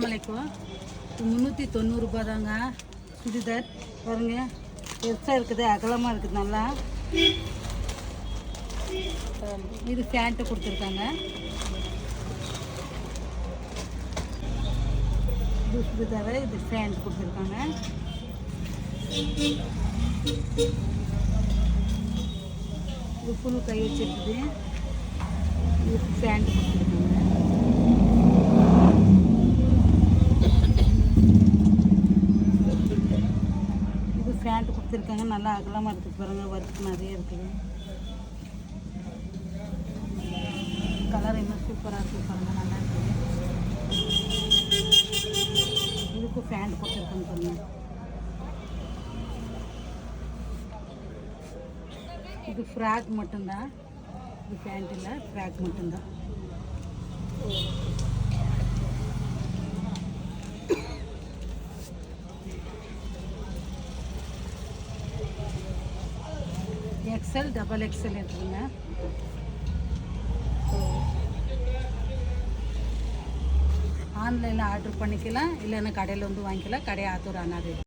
அலைக்கும் 390 ரூபாய் தாங்க சுடிதார். பாருங்க பெருசாக இருக்குது, அகலமாக இருக்குது நல்லா. இது பேண்ட்டு கொடுத்துருக்காங்க. இது சுடிதார், இது பேண்ட் கொடுத்துருக்காங்க. இது ஃபுல் கை வச்சிருக்குது. இது பேண்ட் கொடுத்துருக்காங்க. இது பேண்ட் கொடுத்துருக்காங்க, நல்லா அகலமாக இருக்குது பாருங்க, ஒர்க் நிறைய இருக்குது. கலர் இன்னும் சூப்பராக இருக்குது பாருங்க, நல்லா இருக்குது. இதுக்கும் பேண்ட் கொடுத்துருக்காங்க பாருங்க. இது ஃப்ராக் மட்டும்தான், இது பேண்ட் இல்லை, ஃப்ராக் மட்டும்தான். எக்ஸ்எல் டபுள் எக்ஸ்எல் இருக்குதுங்க. ஆன்லைனில் ஆர்டர் பண்ணிக்கலாம், இல்லைன்னா கடையில் வந்து வாங்கிக்கலாம். கடையை ஆத்தூர் அண்ணாது.